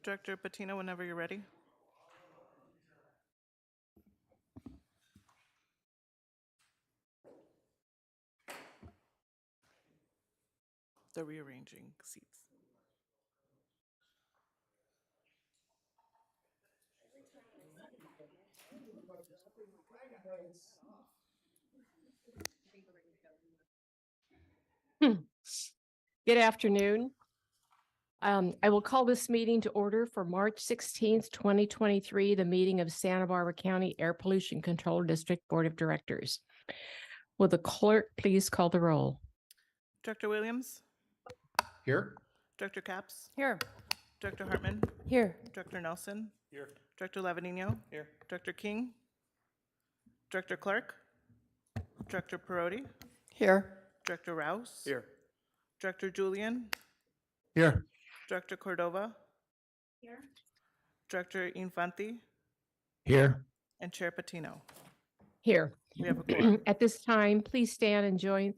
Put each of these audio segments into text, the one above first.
Director Patino, whenever you're ready. They're rearranging seats. Good afternoon. I will call this meeting to order for March 16th, 2023, the meeting of Santa Barbara County Air Pollution Control District Board of Directors. Will the clerk please call the roll? Director Williams, Here. Director Capps, Here. Director Hartman, Here. Director Nelson, Here. Director Lavanino, Here. Director King, Director Clark, Director Perotti, Here. Director Rouse, Here. Director Julian, Here. Director Cordova, Here. Director Infanti, Here. and Chair Patino. Here. We have a quorum. At this time, please stand and join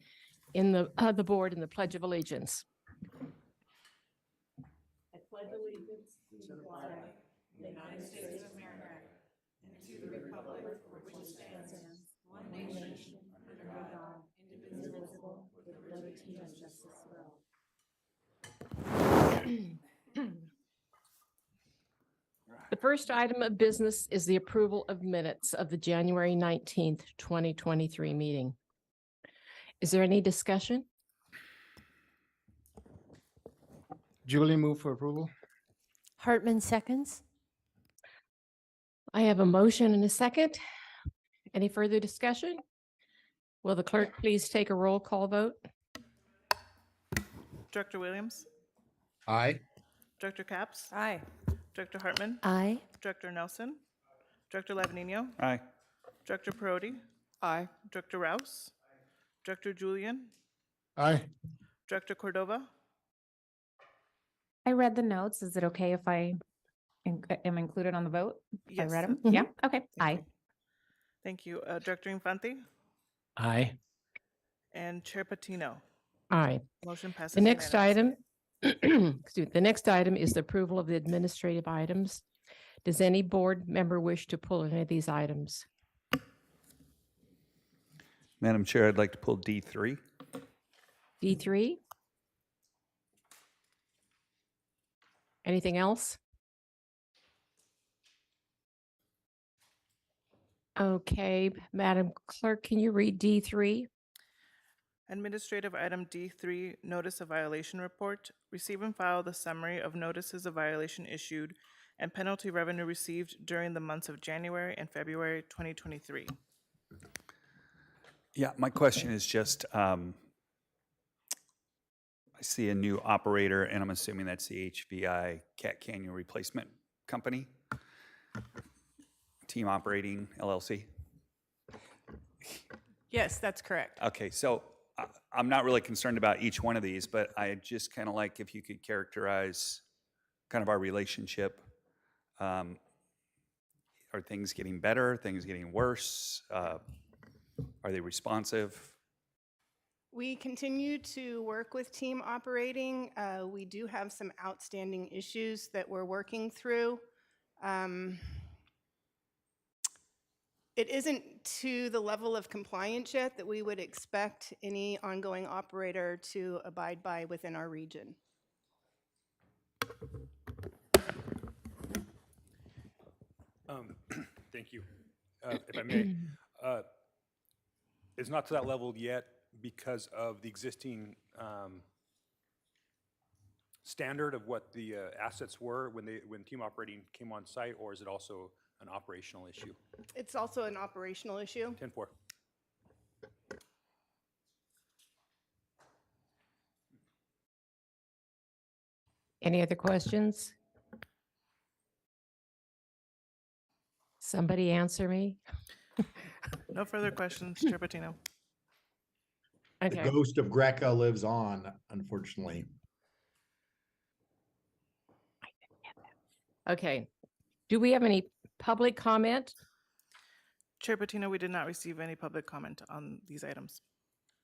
in the board in the Pledge of Allegiance. I pledge allegiance to the flag of the United States of America and to the republic for which it stands, one nation, under God, indivisible, with liberty and justice for all. The first item of business is the approval of minutes of the January 19th, 2023 meeting. Is there any discussion? Julie, move for approval. Hartman seconds. I have a motion and a second. Any further discussion? Will the clerk please take a roll call vote? Director Williams, Aye. Director Capps, Aye. Director Hartman, Aye. Director Nelson, Director Lavanino, Aye. Director Perotti, Aye. Director Rouse, Director Julian, Aye. Director Cordova, I read the notes. Is it okay if I am included on the vote? If I Yes. read them? Mhm. Yeah, okay. Aye. Thank you. Director Infanti Aye. and Chair Patino. Aye. Motion passes. The next unanimously. item, excuse me, the next item is the approval of the administrative items. Does any board member wish to pull any of these items? Madam Chair, I'd like to pull D3. D3? Anything else? Okay, Madam Clerk, can you read D3? Administrative item D3, Notice of Violation Report. Receive and file the summary of notices of violation issued and penalty revenue received during the months of January and February 2023. Yeah, my question is just, I see a new operator, and I'm assuming that's the HVI Cat Canyon Replacement Company, Team Operating LLC. Yes, that's correct. Okay, so I'm not really concerned about each one of these, but I just kind of like if you could characterize kind of our relationship. Are things getting better? Things getting worse? Are they responsive? We continue to work with team operating. We do have some outstanding issues that we're working through. It isn't to the level of compliance yet that we would expect any ongoing operator to abide by within our region. Thank you. If I may, it's not to that level yet because of the existing standard of what the assets were when team operating came on site, or is it also an operational issue? It's also an operational issue. 10-4. Any other questions? Somebody answer me? No further questions, Chair Patino. The Okay, ghost of Greca lives on, unfortunately. okay. Do we have any public comment? Chair Patino, we did not receive any public comment on these items.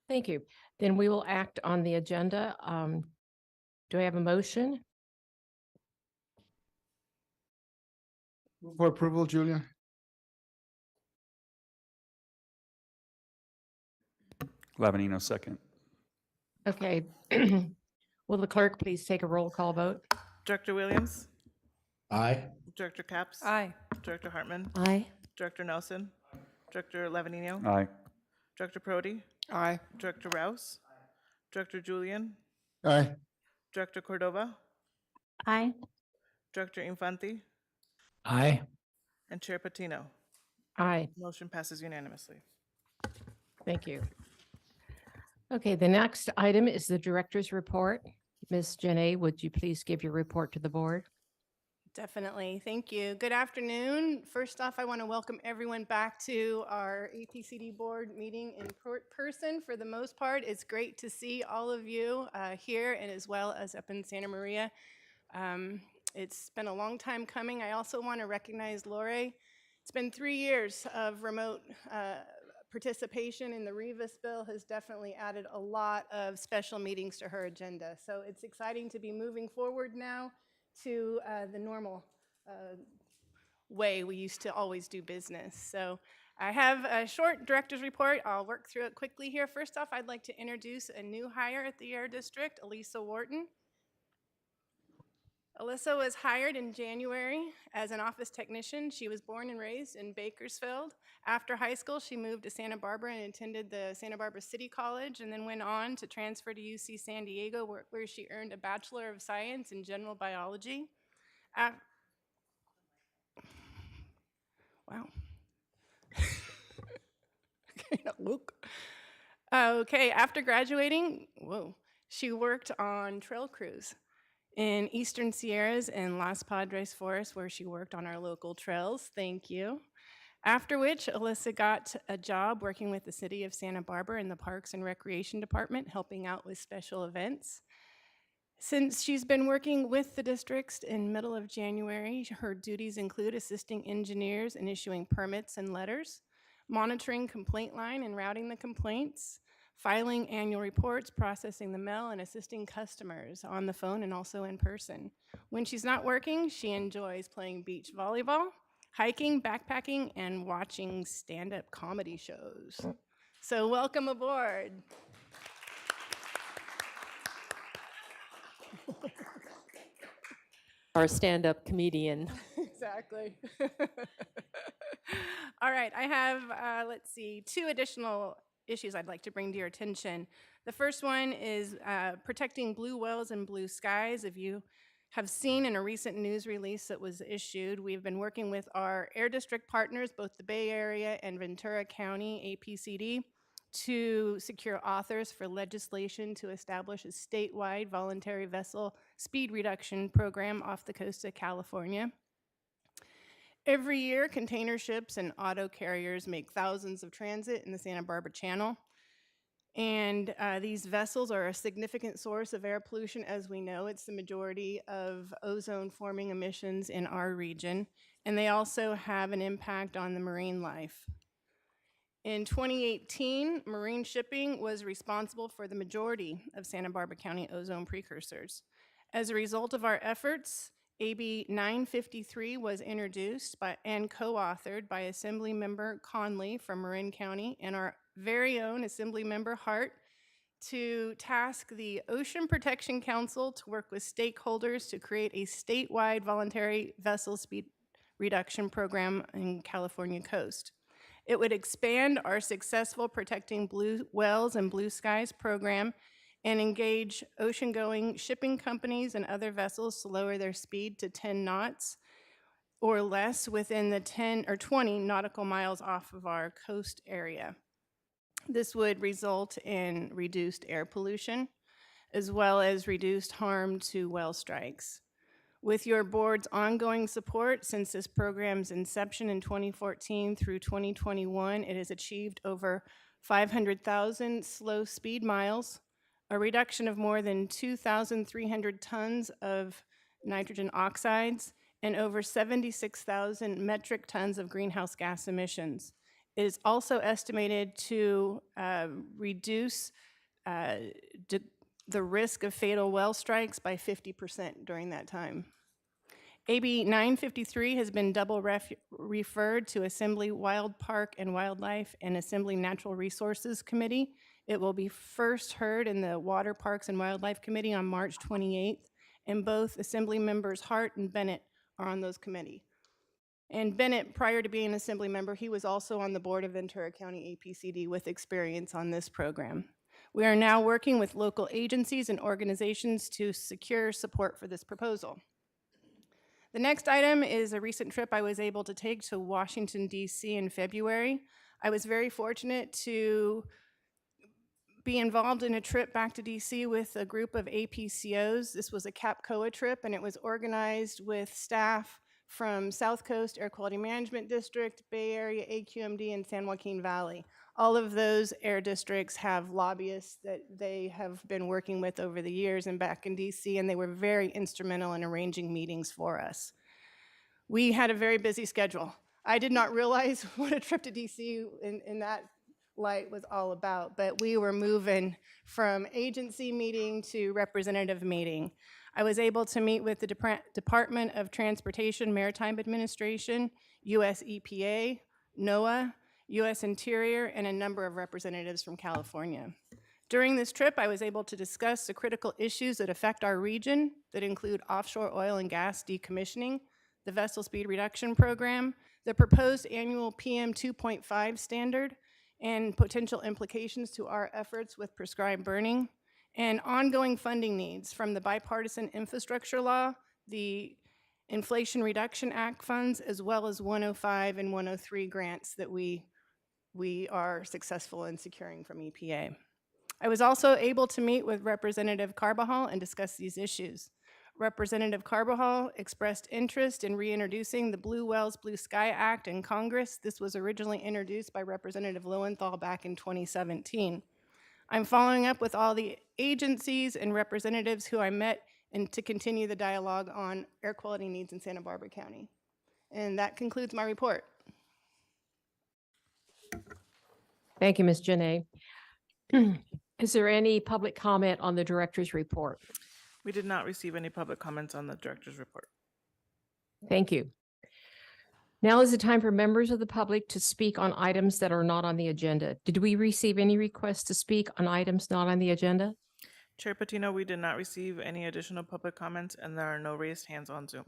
Thank you. Then we will act on the agenda. Do I have a motion? Move for approval, Julia. Lavanino, second. Okay. Will the clerk please take a roll call vote? Director Williams, Aye. Director Capps, Aye. Director Hartman, Aye. Director Nelson, Director Lavanino, Aye. Director Prody, Aye. Director Rouse, Director Julian, Aye. Director Cordova, Aye. Director Infante, Aye. and Chair Patino. Aye. Motion passes unanimously. Thank you. Okay, the next item is the director's report. Ms. Jenny, would you please give your report to the board? Definitely. Thank you. Good afternoon. First off, I want to welcome everyone back to our APCD board meeting in person for the most part. It's great to see all of you here and as well as up in Santa Maria. It's been a long time coming. I also want to recognize Lori. It's been 3 years of remote participation in the Rivas bill has definitely added a lot of special meetings to her agenda. So it's exciting to be moving forward now to the normal way we used to always do business. So I have a short director's report. I'll work through it quickly here. First off, I'd like to introduce a new hire at the Air District, Elisa Wharton. Alyssa was hired in January as an office technician. She was born and raised in Bakersfield. After high school, she moved to Santa Barbara and attended the Santa Barbara City College, and then went on to transfer to UC San Diego, where she earned a Bachelor of Science in General Biology. Wow. Okay, Luke. Okay, after graduating, she worked on trail crews in Eastern Sierras and Las Padres Forest, where she worked on our local trails. Thank you. After which, Alyssa got a job working with the city of Santa Barbara in the Parks and Recreation Department, helping out with special events. Since she's been working with the districts in middle of January, her duties include assisting engineers in issuing permits and letters, monitoring complaint line and routing the complaints, filing annual reports, processing the mail, and assisting customers on the phone and also in person. When she's not working, she enjoys playing beach volleyball, hiking, backpacking, and watching stand-up comedy shows. So welcome aboard. Our stand-up comedian. Exactly. All right, I have, let's see, 2 additional issues I'd like to bring to your attention. The first one is protecting blue whales and blue skies. If you have seen in a recent news release that was issued, we've been working with our Air District partners, both the Bay Area and Ventura County APCD, to secure authors for legislation to establish a statewide voluntary vessel speed reduction program off the coast of California. Every year, container ships and auto carriers make thousands of transit in the Santa Barbara Channel. And these vessels are a significant source of air pollution. As we know, it's the majority of ozone-forming emissions in our region. And they also have an impact on the marine life. In 2018, marine shipping was responsible for the majority of Santa Barbara County ozone precursors. As a result of our efforts, AB 953 was introduced and co-authored by Assemblymember Conley from Marin County and our very own Assemblymember Hart to task the Ocean Protection Council to work with stakeholders to create a statewide voluntary vessel speed reduction program in California coast. It would expand our successful Protecting Blue Whales and Blue Skies program and engage ocean-going shipping companies and other vessels to lower their speed to 10 knots or less within the 10 or 20 nautical miles off of our coast area. This would result in reduced air pollution as well as reduced harm to whale strikes. With your board's ongoing support since this program's inception in 2014 through 2021, it has achieved over 500,000 slow speed miles, a reduction of more than 2,300 tons of nitrogen oxides, and over 76,000 metric tons of greenhouse gas emissions. It is also estimated to reduce the risk of fatal whale strikes by 50% during that time. AB 953 has been double referred to Assembly Wild Park and Wildlife and Assembly Natural Resources Committee. It will be first heard in the Water Parks and Wildlife Committee on March 28th, and both Assembly members Hart and Bennett are on those committee. And Bennett, prior to being an Assembly member, he was also on the board of Ventura County APCD with experience on this program. We are now working with local agencies and organizations to secure support for this proposal. The next item is a recent trip I was able to take to Washington, D.C. in February. I was very fortunate to be involved in a trip back to D.C. with a group of APCOs. This was a CAPCOA trip, and it was organized with staff from South Coast Air Quality Management District, Bay Area AQMD, and San Joaquin Valley. All of those air districts have lobbyists that they have been working with over the years and back in DC, and they were very instrumental in arranging meetings for us. We had a very busy schedule. I did not realize what a trip to DC in that light was all about, but we were moving from agency meeting to representative meeting. I was able to meet with the Department of Transportation Maritime Administration, US EPA, NOAA, US Interior, and a number of representatives from California. During this trip, I was able to discuss the critical issues that affect our region that include offshore oil and gas decommissioning, the vessel speed reduction program, the proposed annual PM 2.5 standard, and potential implications to our efforts with prescribed burning, and ongoing funding needs from the bipartisan infrastructure law, the Inflation Reduction Act funds, as well as 105 and 103 grants that we are successful in securing from EPA. I was also able to meet with Representative Carbajal and discuss these issues. Representative Carbajal expressed interest in reintroducing the Blue Wells, Blue Sky Act in Congress. This was originally introduced by Representative Lowenthal back in 2017. I'm following up with all the agencies and representatives who I met and to continue the dialogue on air quality needs in Santa Barbara County. And that concludes my report. Thank you, Ms. Janae. Is there any public comment on the director's report? We did not receive any public comments on the director's report. Thank you. Now is the time for members of the public to speak on items that are not on the agenda. Did we receive any requests to speak on items not on the agenda? Chair Patino, we did not receive any additional public comments, and there are no raised hands on Zoom.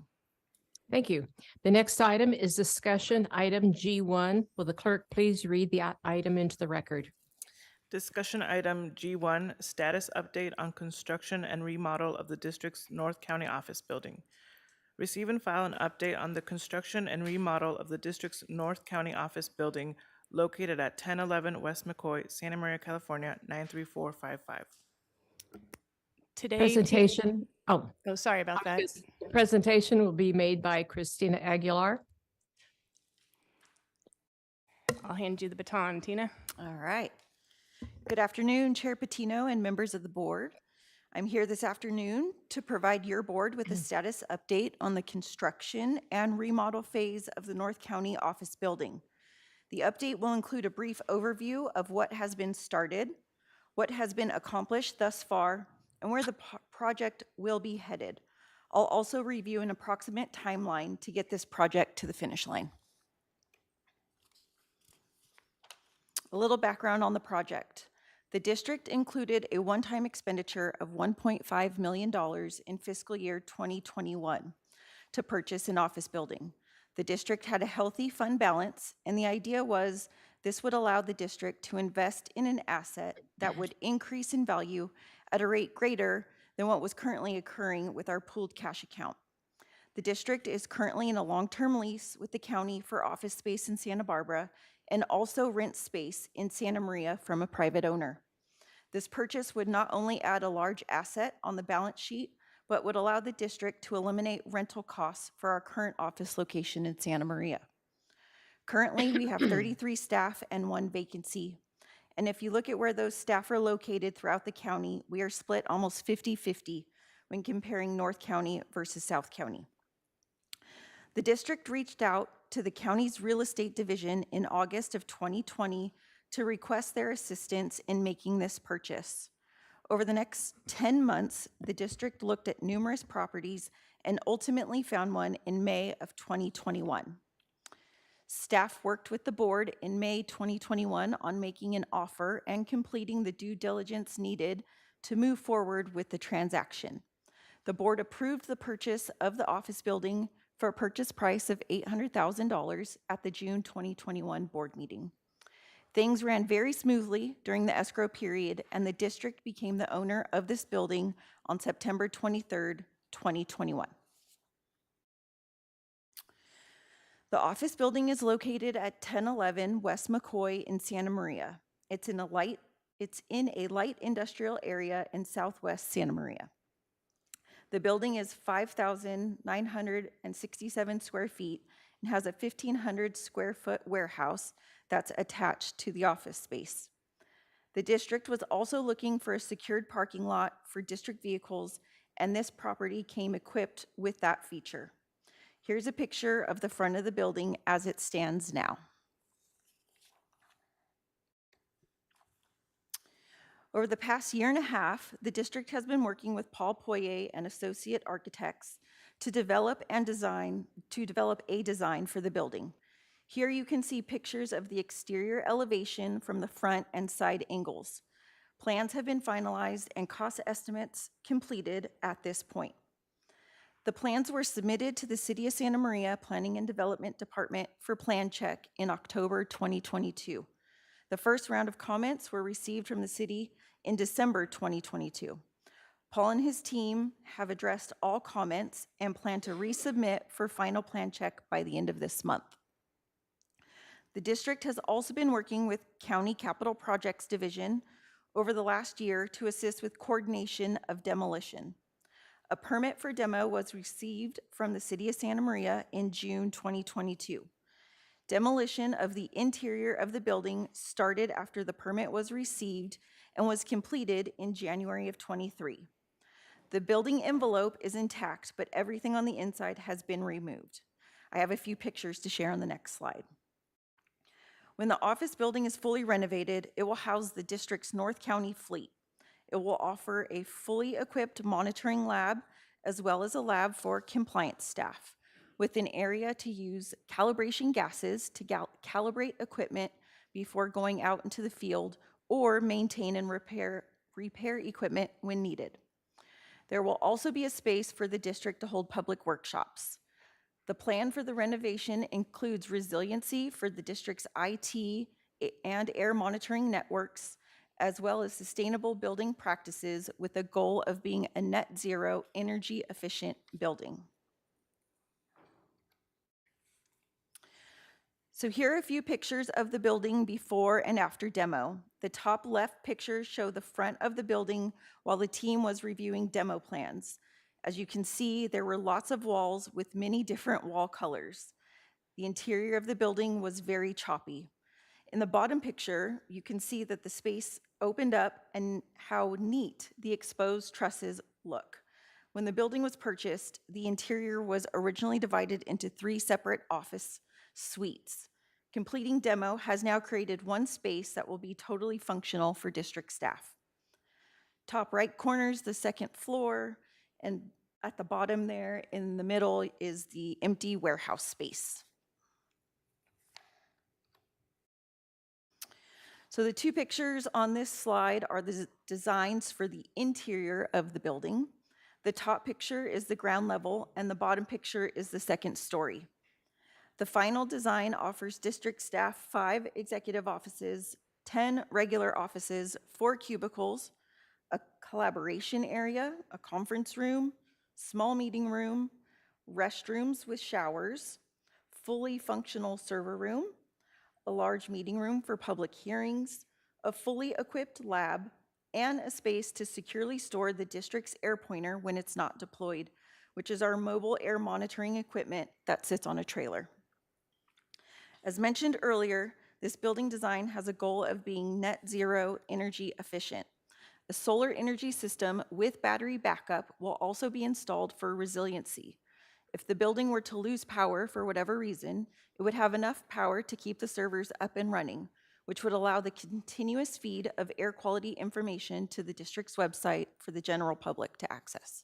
Thank you. The next item is discussion item G1. Will the clerk please read the item into the record? Discussion item G1, status update on construction and remodel of the district's North County office building. Receive and file an update on the construction and remodel of the district's North County office building located at 1011 West McCoy, Santa Maria, California, 93455. Today, Presentation. Oh, sorry about that. presentation will be made by Christina Aguilar. I'll hand you the baton, Tina. All right. Good afternoon, Chair Patino and members of the board. I'm here this afternoon to provide your board with a status update on the construction and remodel phase of the North County office building. The update will include a brief overview of what has been started, what has been accomplished thus far, and where the project will be headed. I'll also review an approximate timeline to get this project to the finish line. A little background on the project. The district included a one-time expenditure of $1.5 million in fiscal year 2021 to purchase an office building. The district had a healthy fund balance, and the idea was this would allow the district to invest in an asset that would increase in value at a rate greater than what was currently occurring with our pooled cash account. The district is currently in a long-term lease with the county for office space in Santa Barbara and also rents space in Santa Maria from a private owner. This purchase would not only add a large asset on the balance sheet, but would allow the district to eliminate rental costs for our current office location in Santa Maria. Currently, we have 33 staff and 1 vacancy. And if you look at where those staff are located throughout the county, we are split almost 50-50 when comparing North County versus South County. The district reached out to the county's real estate division in August of 2020 to request their assistance in making this purchase. Over the next 10 months, the district looked at numerous properties and ultimately found one in May of 2021. Staff worked with the board in May 2021 on making an offer and completing the due diligence needed to move forward with the transaction. The board approved the purchase of the office building for a purchase price of $800,000 at the June 2021 board meeting. Things ran very smoothly during the escrow period, and the district became the owner of this building on September 23rd, 2021. The office building is located at 1011 West McCoy in Santa Maria. It's in a light industrial area in southwest Santa Maria. The building is 5,967 square feet and has a 1,500 square foot warehouse that's attached to the office space. The district was also looking for a secured parking lot for district vehicles, and this property came equipped with that feature. Here's a picture of the front of the building as it stands now. Over the past year and a half, the district has been working with Paul Poirier and Associate Architects to develop a design for the building. Here you can see pictures of the exterior elevation from the front and side angles. Plans have been finalized and cost estimates completed at this point. The plans were submitted to the City of Santa Maria Planning and Development Department for plan check in October 2022. The first round of comments were received from the city in December 2022. Paul and his team have addressed all comments and plan to resubmit for final plan check by the end of this month. The district has also been working with County Capital Projects Division over the last year to assist with coordination of demolition. A permit for demo was received from the City of Santa Maria in June 2022. Demolition of the interior of the building started after the permit was received and was completed in January of 23. The building envelope is intact, but everything on the inside has been removed. I have a few pictures to share on the next slide. When the office building is fully renovated, it will house the district's North County fleet. It will offer a fully equipped monitoring lab as well as a lab for compliance staff, with an area to use calibration gases to calibrate equipment before going out into the field or maintain and repair equipment when needed. There will also be a space for the district to hold public workshops. The plan for the renovation includes resiliency for the district's IT and air monitoring networks, as well as sustainable building practices with a goal of being a net zero energy efficient building. So here are a few pictures of the building before and after demo. The top left pictures show the front of the building while the team was reviewing demo plans. As you can see, there were lots of walls with many different wall colors. The interior of the building was very choppy. In the bottom picture, you can see that the space opened up and how neat the exposed trusses look. When the building was purchased, the interior was originally divided into 3 separate office suites. Completing demo has now created one space that will be totally functional for district staff. Top right corner is the second floor, and at the bottom there in the middle is the empty warehouse space. So the 2 pictures on this slide are the designs for the interior of the building. The top picture is the ground level, and the bottom picture is the second story. The final design offers district staff 5 executive offices, 10 regular offices, 4 cubicles, a collaboration area, a conference room, small meeting room, restrooms with showers, fully functional server room, a large meeting room for public hearings, a fully equipped lab, and a space to securely store the district's air pointer when it's not deployed, which is our mobile air monitoring equipment that sits on a trailer. As mentioned earlier, this building design has a goal of being net zero energy efficient. A solar energy system with battery backup will also be installed for resiliency. If the building were to lose power for whatever reason, it would have enough power to keep the servers up and running, which would allow the continuous feed of air quality information to the district's website for the general public to access.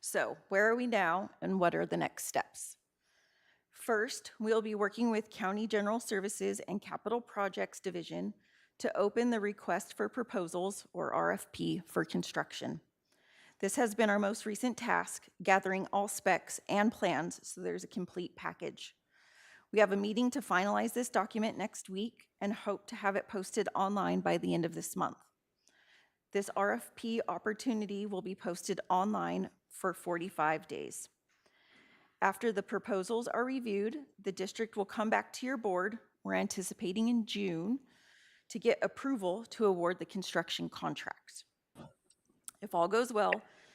So where are we now and what are the next steps? First, we'll be working with County General Services and Capital Projects Division to open the request for proposals, or RFP, for construction. This has been our most recent task, gathering all specs and plans so there's a complete package. We have a meeting to finalize this document next week and hope to have it posted online by the end of this month. This RFP opportunity will be posted online for 45 days. After the proposals are reviewed, the district will come back to your board, we're anticipating in June, to get approval to award the construction contract. If all goes well,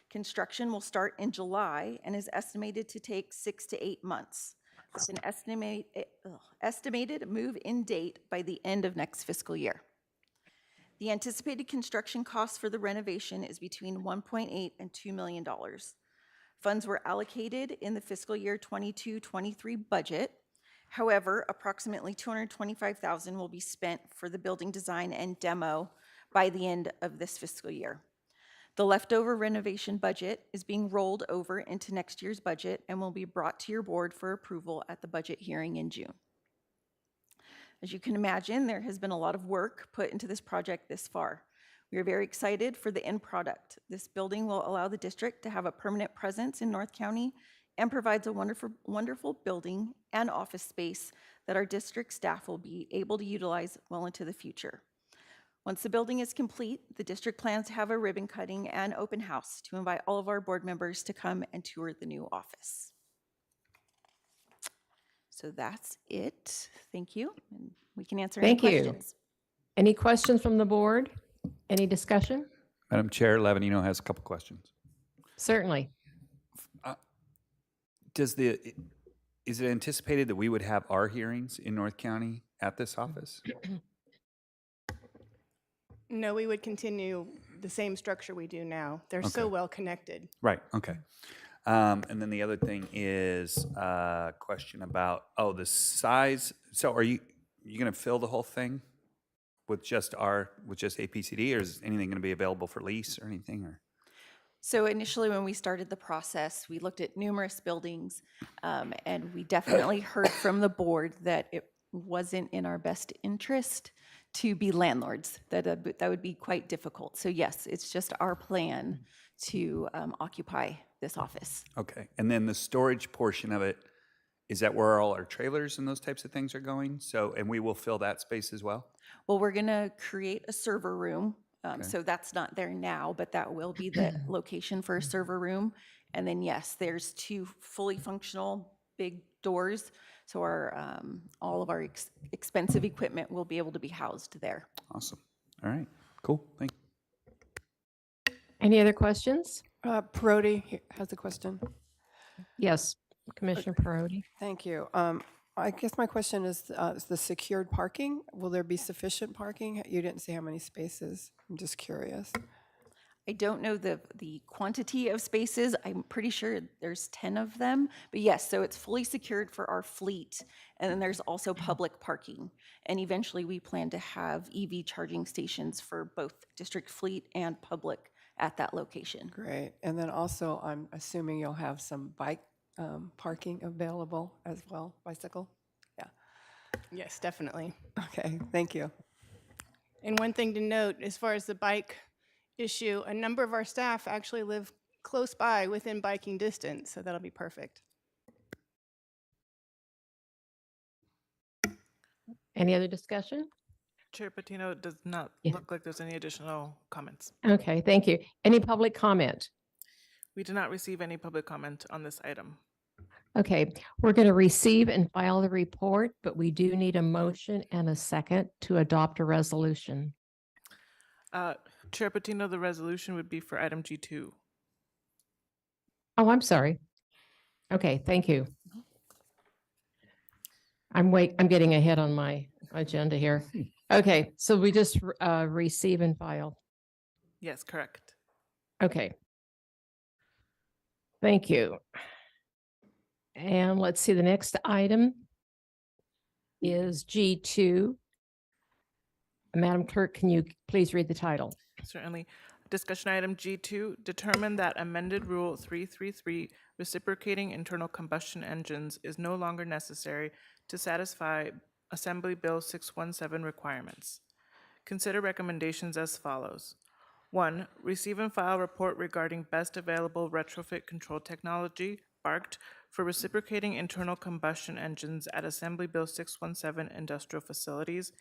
construction will start in July and is estimated to take 6 to 8 months, with an estimated move-in date by the end of next fiscal year. The anticipated construction cost for the renovation is between $1.8 and $2 million. Funds were allocated in the fiscal year 22-23 budget. However, approximately $225,000 will be spent for the building design and demo by the end of this fiscal year. The leftover renovation budget is being rolled over into next year's budget and will be brought to your board for approval at the budget hearing in June. As you can imagine, there has been a lot of work put into this project this far. We are very excited for the end product. This building will allow the district to have a permanent presence in North County and provides a wonderful building and office space that our district staff will be able to utilize well into the future. Once the building is complete, the district plans to have a ribbon cutting and open house to invite all of our board members to come and tour the new office. So that's it. Thank you. And we can answer any Thank you. questions. Any questions from the board? Any discussion? Madam Chair, Lavanino has a couple questions. Certainly. Is it anticipated that we would have our hearings in North County at this office? No, we would continue the same structure we do now. They're so Okay. well connected. Right, okay. And then the other thing is a question about, the size. So are you going to fill the whole thing with just APCD, or is anything going to be available for lease or anything? Or So initially, when we started the process, we looked at numerous buildings, and we definitely heard from the board that it wasn't in our best interest to be landlords, that would be quite difficult. So yes, it's just our plan to occupy this office. Okay, and then the storage portion of it, is that where all our trailers and those types of things are going? So, and we will fill that space as well? Well, we're going to create a server room. Okay. So that's not there now, but that will be the location for a server room. And then, yes, there's 2 fully functional big doors. So our all of our expensive equipment will be able to be housed there. Awesome. All right, cool, thank you. Any other questions? Parodi has a question. Yes, Commissioner Parodi. Thank you. I guess my question is the secured parking. Will there be sufficient parking? You didn't say how many spaces. I'm just curious. I don't know the quantity of spaces. I'm pretty sure there's 10 of them. But yes, so it's fully secured for our fleet. And then there's also public parking. And eventually we plan to have EV charging stations for both district fleet and public at that location. Great. And then also, I'm assuming you'll have some bike parking available as well, bicycle? Yeah. Yes, definitely. Okay, thank you. And one thing to note, as far as the bike issue, a number of our staff actually live close by within biking distance, so that'll be perfect. Any other discussion? Chair Patino, it does not Yeah. look like there's any additional comments. Okay, thank you. Any public comment? We did not receive any public comment on this item. Okay, we're going to receive and file the report, but we do need a motion and a second to adopt a resolution. Chair Patino, the resolution would be for item G2. Oh, I'm sorry. Okay, thank you. I'm getting ahead on my agenda here. Okay, so we just receive and file. Yes, correct. Okay. Thank you. And let's see, the next item is G2. Madam Clerk, can you please read the title? Certainly. Discussion item G2, determine that amended Rule 333 reciprocating internal combustion engines is no longer necessary to satisfy Assembly Bill 617 requirements. Consider recommendations as follows. 1. Receive and file report regarding best available retrofit control technology, BARCT, for reciprocating internal combustion engines at Assembly Bill 617 industrial facilities.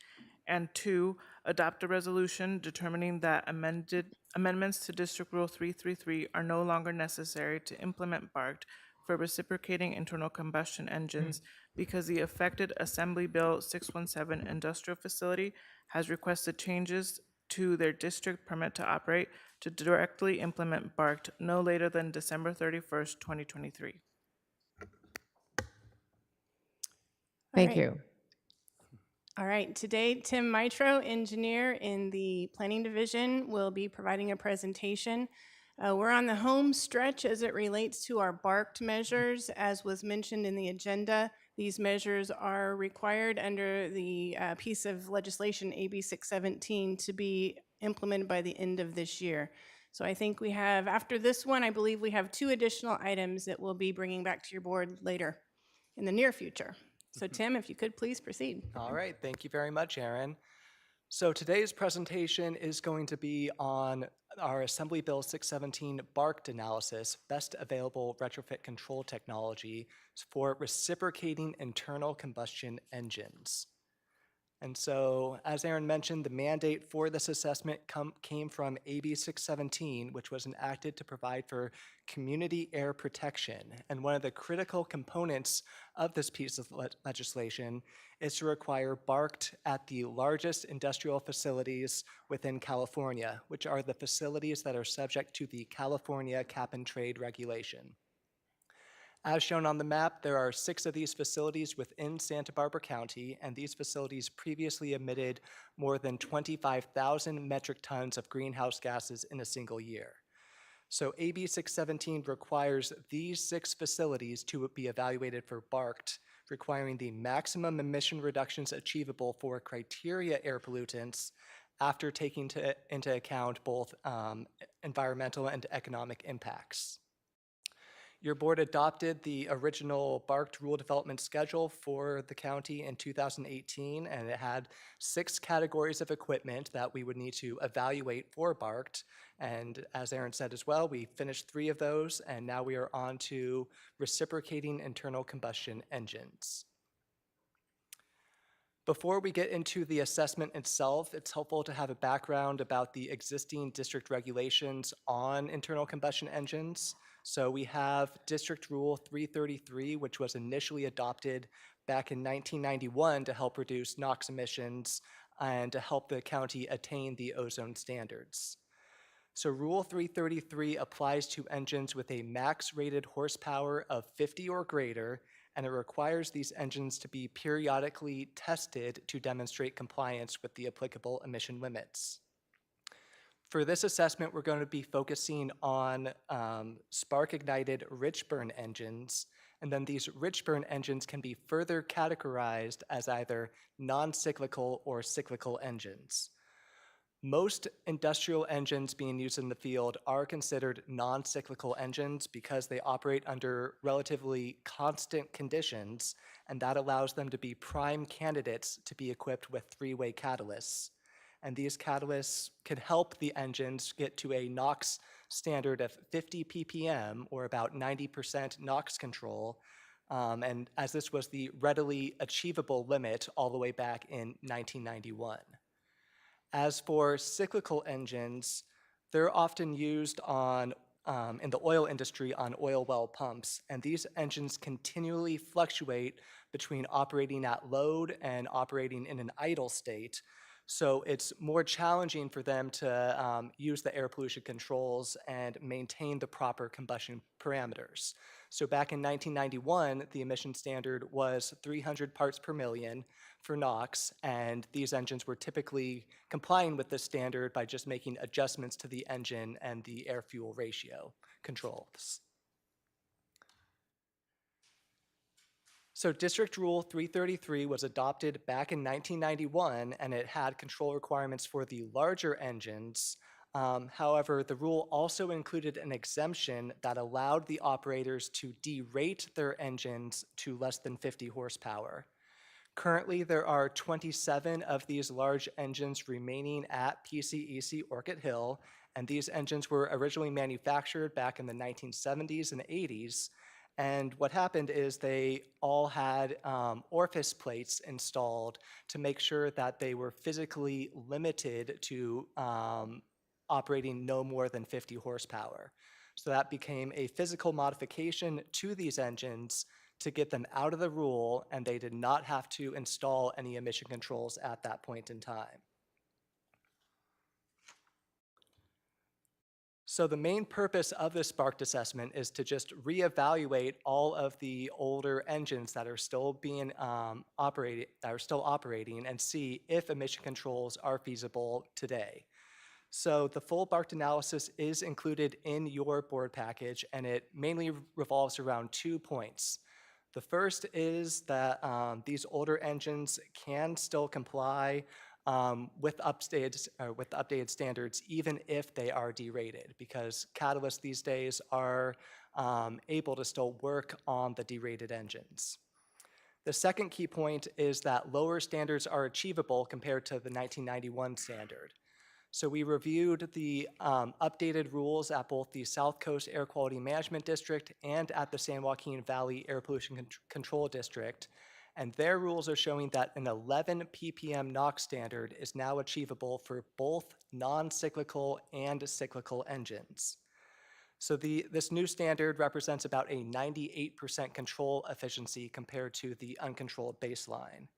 And 2, adopt a resolution determining that amendments to District Rule 333 are no longer necessary to implement BARCT for reciprocating internal combustion engines because the affected Assembly Bill 617 industrial facility has requested changes to their district permit to operate to directly implement BARCT no later than December 31st, 2023. Thank right. you. All right, today Tim Mitro, engineer in the Planning Division, will be providing a presentation. We're on the home stretch as it relates to our BARCT measures. As was mentioned in the agenda, these measures are required under the piece of legislation AB 617 to be implemented by the end of this year. So I think we have, after this one, I believe we have 2 additional items that we'll be bringing back to your board later in the near future. So Tim, if you could please proceed. All right, thank you very much, Erin. So today's presentation is going to be on our Assembly Bill 617 BARCT analysis, best available retrofit control technology for reciprocating internal combustion engines. And so, as Erin mentioned, the mandate for this assessment came from AB 617, which was enacted to provide for community air protection. And one of the critical components of this piece of legislation is to require BARCT at the largest industrial facilities within California, which are the facilities that are subject to the California Cap and Trade regulation. As shown on the map, there are 6 of these facilities within Santa Barbara County, and these facilities previously emitted more than 25,000 metric tons of greenhouse gases in a single year. So AB 617 requires these 6 facilities to be evaluated for BARCT, requiring the maximum emission reductions achievable for criteria air pollutants after taking into account both environmental and economic impacts. Your board adopted the original BARCT rule development schedule for the county in 2018, and it had 6 categories of equipment that we would need to evaluate for BARCT. And as Erin said as well, we finished 3 of those, and now we are on to reciprocating internal combustion engines. Before we get into the assessment itself, it's helpful to have a background about the existing district regulations on internal combustion engines. So we have District Rule 333, which was initially adopted back in 1991 to help reduce NOx emissions and to help the county attain the ozone standards. So Rule 333 applies to engines with a max rated horsepower of 50 or greater, and it requires these engines to be periodically tested to demonstrate compliance with the applicable emission limits. For this assessment, we're going to be focusing on spark-ignited rich burn engines, and then these rich burn engines can be further categorized as either non-cyclical or cyclical engines. Most industrial engines being used in the field are considered non-cyclical engines because they operate under relatively constant conditions, and that allows them to be prime candidates to be equipped with 3-way catalysts. And these catalysts could help the engines get to a NOx standard of 50 ppm, or about 90% NOx control, and as this was the readily achievable limit all the way back in 1991. As for cyclical engines, they're often used on in the oil industry on oil well pumps, and these engines continually fluctuate between operating at load and operating in an idle state. So it's more challenging for them to use the air pollution controls and maintain the proper combustion parameters. So back in 1991, the emission standard was 300 parts per million for NOx, and these engines were typically complying with this standard by just making adjustments to the engine and the air-fuel ratio controls. So District Rule 333 was adopted back in 1991, and it had control requirements for the larger engines However, the rule also included an exemption that allowed the operators to derate their engines to less than 50 horsepower. Currently, there are 27 of these large engines remaining at PCEC Orchid Hill, and these engines were originally manufactured back in the 1970s and 80s. And what happened is they all had orifice plates installed to make sure that they were physically limited to operating no more than 50 horsepower. So that became a physical modification to these engines to get them out of the rule, and they did not have to install any emission controls at that point in time. So the main purpose of this sparked assessment is to just reevaluate all of the older engines that are still being operating and see if emission controls are feasible today. So the full BART analysis is included in your board package, and it mainly revolves around 2 points. The first is that these older engines can still comply with updated standards, even if they are derated, because catalysts these days are able to still work on the derated engines. The second key point is that lower standards are achievable compared to the 1991 standard. So we reviewed the updated rules at both the South Coast Air Quality Management District and at the San Joaquin Valley Air Pollution Control District, and their rules are showing that an 11 ppm NOx standard is now achievable for both non-cyclical and cyclical engines. So this new standard represents about a 98% control efficiency compared to the uncontrolled baseline.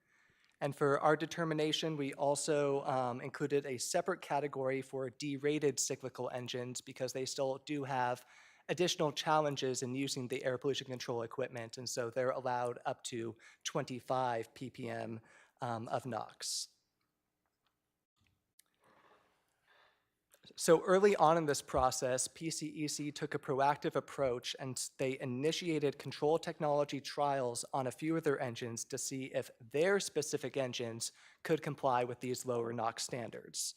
And for our determination, we also included a separate category for derated cyclical engines because they still do have additional challenges in using the air pollution control equipment, and so they're allowed up to 25 ppm of NOx. So early on in this process, PCEC took a proactive approach and they initiated control technology trials on a few of their engines to see if their specific engines could comply with these lower NOx standards.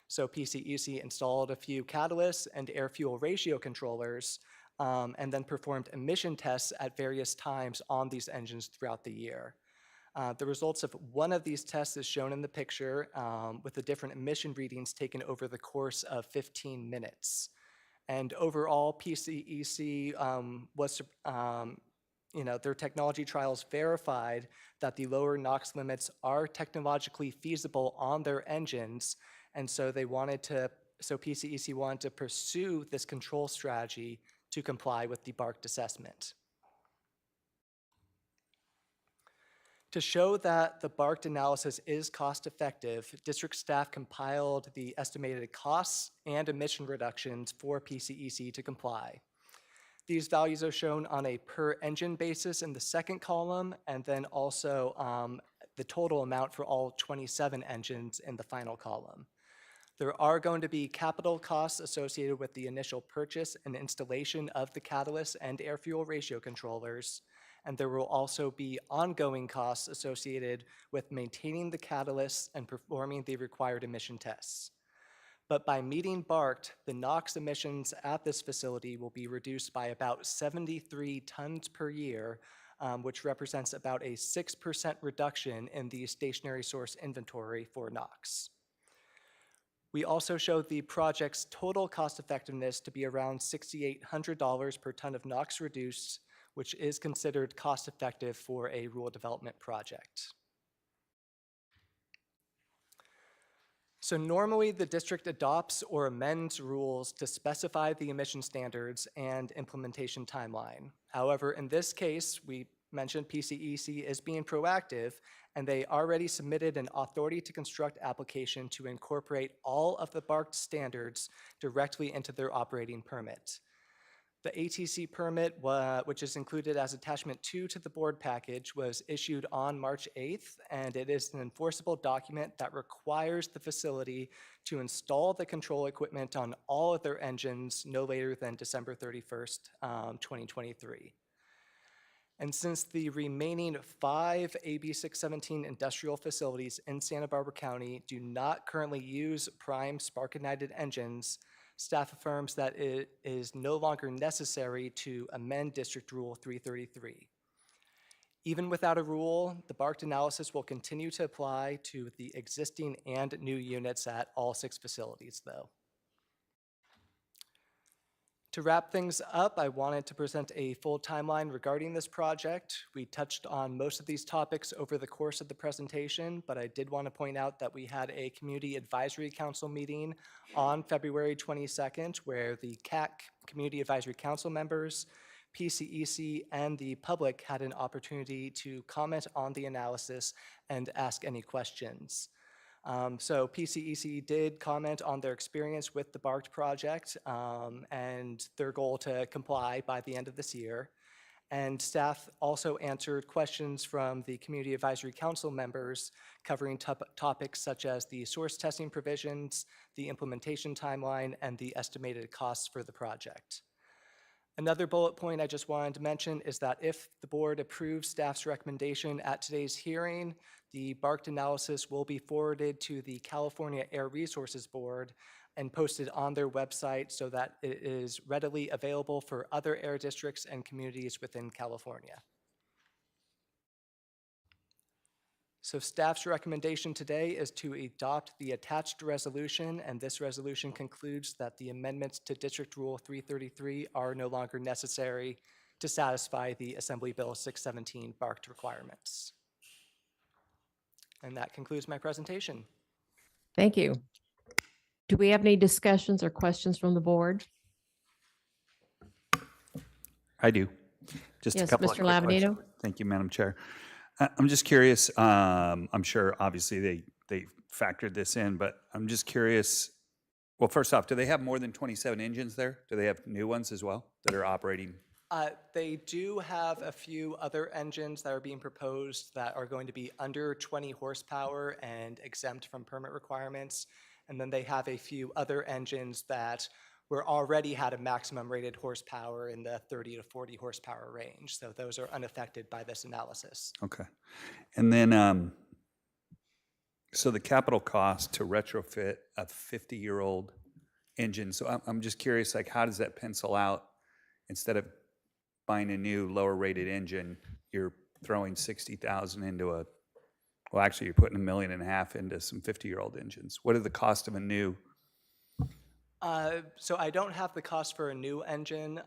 So PCEC installed a few catalysts and air-fuel ratio controllers and then performed emission tests at various times on these engines throughout the year. The results of one of these tests is shown in the picture with the different emission readings taken over the course of 15 minutes. And overall, PCEC their technology trials verified that the lower NOx limits are technologically feasible on their engines, and so PCEC wanted to pursue this control strategy to comply with the BART assessment. To show that the BART analysis is cost-effective, district staff compiled the estimated costs and emission reductions for PCEC to comply. These values are shown on a per-engine basis in the second column, and then also the total amount for all 27 engines in the final column. There are going to be capital costs associated with the initial purchase and installation of the catalyst and air-fuel ratio controllers, and there will also be ongoing costs associated with maintaining the catalysts and performing the required emission tests. But by meeting BART, the NOx emissions at this facility will be reduced by about 73 tons per year, which represents about a 6% reduction in the stationary source inventory for NOx. We also showed the project's total cost effectiveness to be around $6,800 per ton of NOx reduced, which is considered cost-effective for a rural development project. So normally the district adopts or amends rules to specify the emission standards and implementation timeline. However, in this case, we mentioned PCEC is being proactive, and they already submitted an authority to construct application to incorporate all of the BART standards directly into their operating permit. The ATC permit, which is included as attachment 2 to the board package, was issued on March 8th, and it is an enforceable document that requires the facility to install the control equipment on all of their engines no later than December 31st, 2023. And since the remaining 5 AB 617 industrial facilities in Santa Barbara County do not currently use prime spark-ignited engines, staff affirms that it is no longer necessary to amend District Rule 333. Even without a rule, the BART analysis will continue to apply to the existing and new units at all 6 facilities, though. To wrap things up, I wanted to present a full timeline regarding this project. We touched on most of these topics over the course of the presentation, but I did want to point out that we had a Community Advisory Council meeting on February 22nd, where the CAC Community Advisory Council members, PCEC, and the public had an opportunity to comment on the analysis and ask any questions. So PCEC did comment on their experience with the BART project and their goal to comply by the end of this year. And staff also answered questions from the Community Advisory Council members covering topics such as the source testing provisions, the implementation timeline, and the estimated costs for the project. Another bullet point I just wanted to mention is that if the board approves staff's recommendation at today's hearing, the BART analysis will be forwarded to the California Air Resources Board and posted on their website so that it is readily available for other air districts and communities within California. So staff's recommendation today is to adopt the attached resolution, and this resolution concludes that the amendments to District Rule 333 are no longer necessary to satisfy the Assembly Bill 617 BART requirements. And that concludes my presentation. Thank you. Do we have any discussions or questions from the board? I do. Just a Yes, couple of Mr. quick questions. Lavanito? Thank you, Madam Chair. I'm just curious, I'm sure obviously they factored this in, but I'm just curious. Well, first off, do they have more than 27 engines there? Do they have new ones as well that are operating? They do have a few other engines that are being proposed that are going to be under 20 horsepower and exempt from permit requirements. And then they have a few other engines that were already had a maximum rated horsepower in the 30 to 40 horsepower range. So those are unaffected by this analysis. Okay. And then, so the capital cost to retrofit a 50-year-old engine. So I'm just curious, like, how does that pencil out? Instead of buying a new lower rated engine, you're throwing 60,000 into well, actually you're putting $1.5 million into some 50-year-old engines. What are the cost of a new? So I don't have the cost for a new engine,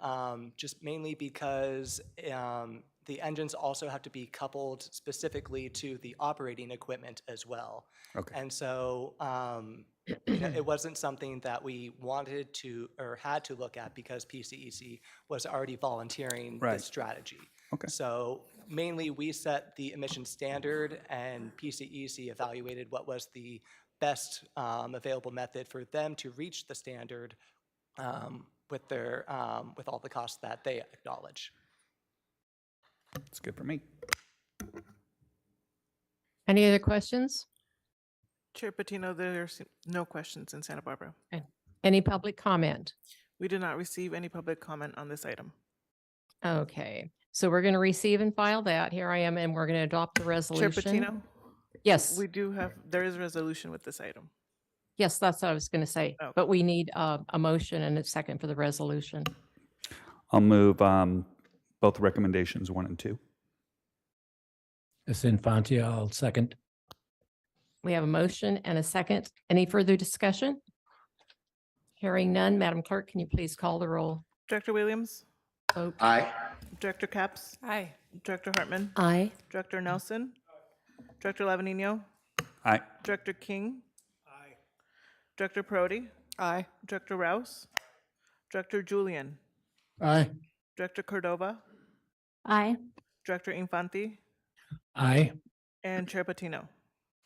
just mainly because the engines also have to be coupled specifically to the operating equipment as well. Okay. And so it wasn't something that we wanted to or had to look at because PCEC was already volunteering Right. this strategy. Okay. So mainly we set the emission standard and PCEC evaluated what was the best available method for them to reach the standard with their with all the costs that they acknowledge. That's good for me. Any other questions? Chair Patino, there's no questions in Santa Barbara. Any public comment? We did not receive any public comment on this item. Okay, so we're going to receive and file that. Here I am, and we're going to adopt the Chair resolution. Patino, Yes, there is a resolution with this item. yes, that's what I was going to say. Oh. But we need a motion and a second for the resolution. I'll move both recommendations 1 and 2. It's Infantia, I'll second. We have a motion and a second. Any further discussion? Hearing none, Madam Clerk, can you please call the roll? Director Williams, Vote. Aye. Director Capps, Aye. Director Hartman, Aye. Director Nelson, Director Lavanino, Aye. Director King, Director Prody, Aye. Director Rouse, Director Julian, Aye. Director Cordova, Aye. Director Infanti, Aye. and Chair Patino.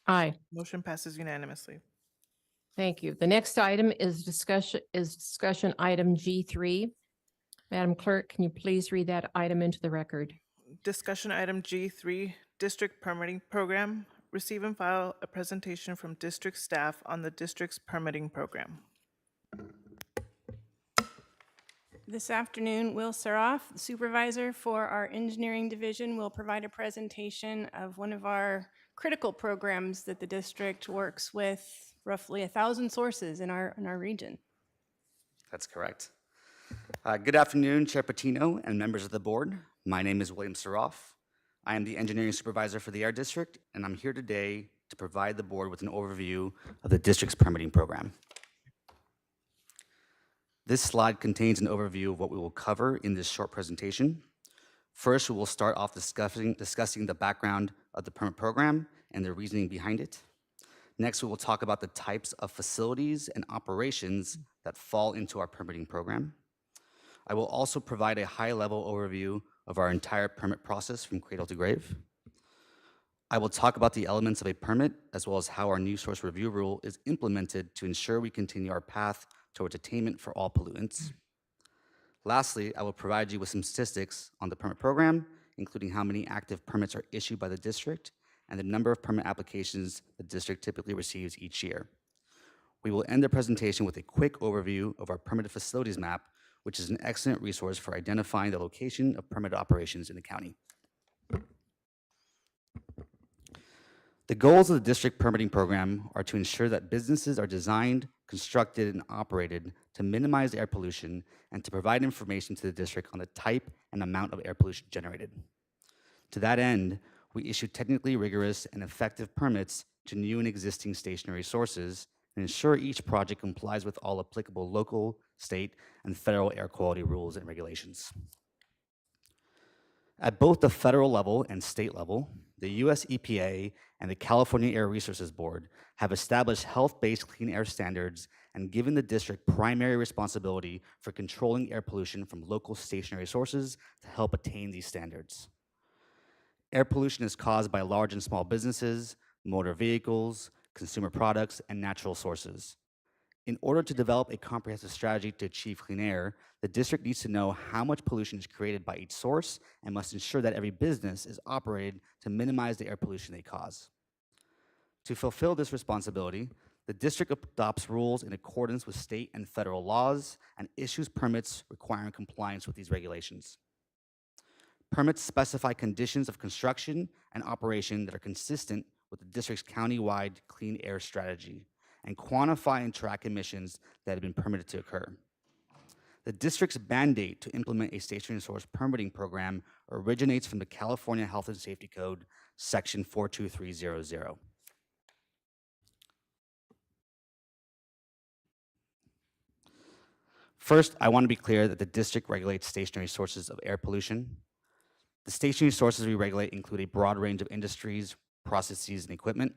Aye. Motion passes unanimously. Thank you. The next item is discussion item G3. Madam Clerk, can you please read that item into the record? Discussion item G3, District Permitting Program. Receive and file a presentation from district staff on the district's permitting program. This afternoon, Will Saroff, the supervisor for our engineering division, will provide a presentation of one of our critical programs that the district works with roughly 1,000 sources in our region. That's correct. Good afternoon, Chair Patino and members of the board. My name is William Saroff. I am the engineering supervisor for the Air District, and I'm here today to provide the board with an overview of the district's permitting program. This slide contains an overview of what we will cover in this short presentation. First, we will start off discussing the background of the permit program and the reasoning behind it. Next, we will talk about the types of facilities and operations that fall into our permitting program. I will also provide a high-level overview of our entire permit process from cradle to grave. I will talk about the elements of a permit, as well as how our new source review rule is implemented to ensure we continue our path towards attainment for all pollutants. Lastly, I will provide you with some statistics on the permit program, including how many active permits are issued by the district and the number of permit applications the district typically receives each year. We will end the presentation with a quick overview of our permitted facilities map, which is an excellent resource for identifying the location of permitted operations in the county. The goals of the district permitting program are to ensure that businesses are designed, constructed, and operated to minimize air pollution and to provide information to the district on the type and amount of air pollution generated. To that end, we issue technically rigorous and effective permits to new and existing stationary sources and ensure each project complies with all applicable local, state, and federal air quality rules and regulations. At both the federal level and state level, the US EPA and the California Air Resources Board have established health-based clean air standards and given the district primary responsibility for controlling air pollution from local stationary sources to help attain these standards. Air pollution is caused by large and small businesses, motor vehicles, consumer products, and natural sources. In order to develop a comprehensive strategy to achieve clean air, the district needs to know how much pollution is created by each source and must ensure that every business is operated to minimize the air pollution they cause. To fulfill this responsibility, the district adopts rules in accordance with state and federal laws and issues permits requiring compliance with these regulations. Permits specify conditions of construction and operation that are consistent with the district's countywide clean air strategy and quantify and track emissions that have been permitted to occur. The district's mandate to implement a stationary source permitting program originates from the California Health and Safety Code, Section 42300. First, I want to be clear that the district regulates stationary sources of air pollution. The stationary sources we regulate include a broad range of industries, processes, and equipment.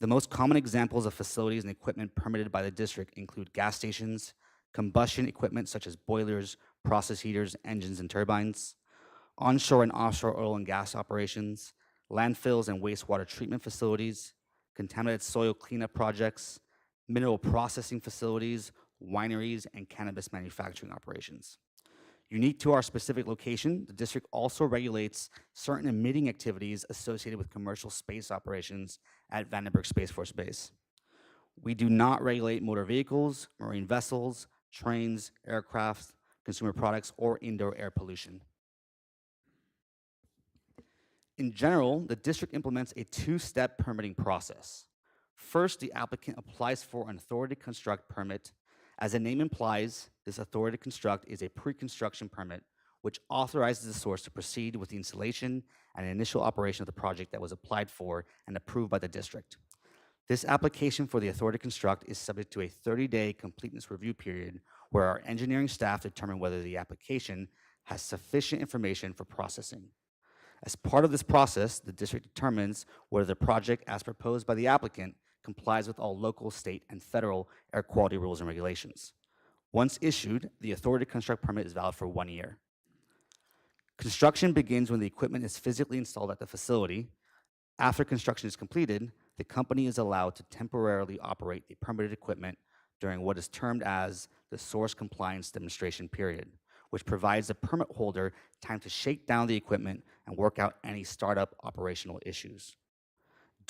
The most common examples of facilities and equipment permitted by the district include gas stations, combustion equipment such as boilers, process heaters, engines, and turbines, onshore and offshore oil and gas operations, landfills and wastewater treatment facilities, contaminated soil cleanup projects, mineral processing facilities, wineries, and cannabis manufacturing operations. Unique to our specific location, the district also regulates certain emitting activities associated with commercial space operations at Vandenberg Space Force Base. We do not regulate motor vehicles, marine vessels, trains, aircraft, consumer products, or indoor air pollution. In general, the district implements a two-step permitting process. First, the applicant applies for an authority to construct permit. As the name implies, this authority to construct is a pre-construction permit which authorizes the source to proceed with the installation and initial operation of the project that was applied for and approved by the district. This application for the authority to construct is subject to a 30-day completeness review period where our engineering staff determine whether the application has sufficient information for processing. As part of this process, the district determines whether the project as proposed by the applicant complies with all local, state, and federal air quality rules and regulations. Once issued, the authority to construct permit is valid for 1 year. Construction begins when the equipment is physically installed at the facility. After construction is completed, the company is allowed to temporarily operate the permitted equipment during what is termed as the source compliance demonstration period, which provides the permit holder time to shake down the equipment and work out any startup operational issues.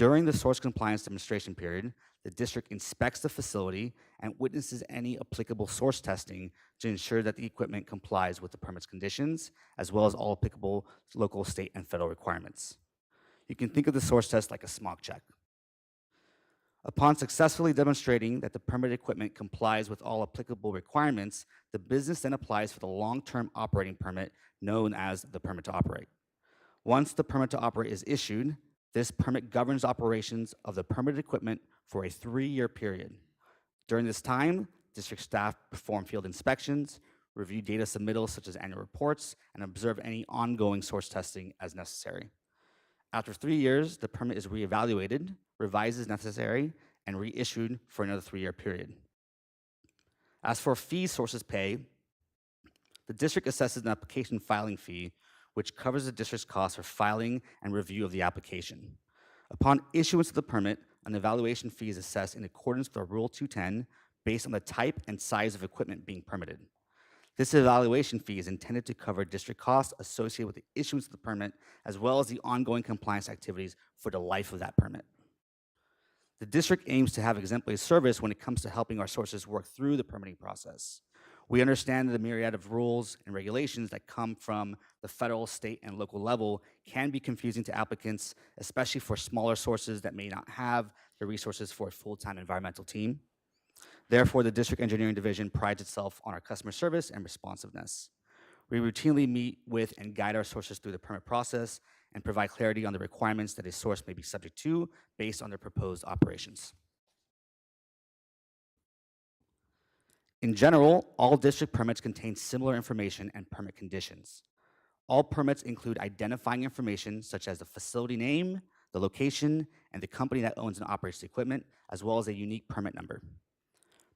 During the source compliance demonstration period, the district inspects the facility and witnesses any applicable source testing to ensure that the equipment complies with the permit's conditions, as well as all applicable local, state, and federal requirements. You can think of the source test like a smog check. Upon successfully demonstrating that the permitted equipment complies with all applicable requirements, the business then applies for the long-term operating permit known as the permit to operate. Once the permit to operate is issued, this permit governs operations of the permitted equipment for a 3-year period. During this time, district staff perform field inspections, review data submittals such as annual reports, and observe any ongoing source testing as necessary. After 3 years, the permit is reevaluated, revised as necessary, and reissued for another 3-year period. As for fees sources pay, the district assesses an application filing fee, which covers the district's costs for filing and review of the application. Upon issuance of the permit, an evaluation fee is assessed in accordance with Rule 210 based on the type and size of equipment being permitted. This evaluation fee is intended to cover district costs associated with the issuance of the permit, as well as the ongoing compliance activities for the life of that permit. The district aims to have exemplary service when it comes to helping our sources work through the permitting process. We understand that the myriad of rules and regulations that come from the federal, state, and local level can be confusing to applicants, especially for smaller sources that may not have the resources for a full-time environmental team. Therefore, the District Engineering Division prides itself on our customer service and responsiveness. We routinely meet with and guide our sources through the permit process and provide clarity on the requirements that a source may be subject to based on their proposed operations. In general, all district permits contain similar information and permit conditions. All permits include identifying information such as the facility name, the location, and the company that owns and operates the equipment, as well as a unique permit number.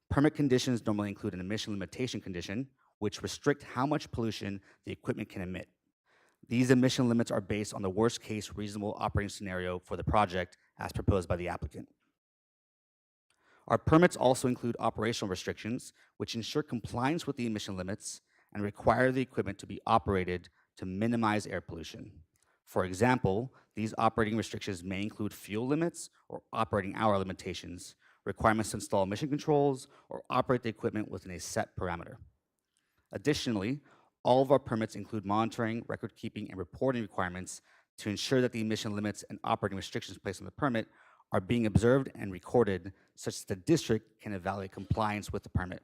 Permit conditions normally include an emission limitation condition, which restrict how much pollution the equipment can emit. These emission limits are based on the worst case reasonable operating scenario for the project as proposed by the applicant. Our permits also include operational restrictions, which ensure compliance with the emission limits and require the equipment to be operated to minimize air pollution. For example, these operating restrictions may include fuel limits or operating hour limitations, requirements to install emission controls, or operate the equipment within a set parameter. Additionally, all of our permits include monitoring, record keeping, and reporting requirements to ensure that the emission limits and operating restrictions placed on the permit are being observed and recorded such that the district can evaluate compliance with the permit.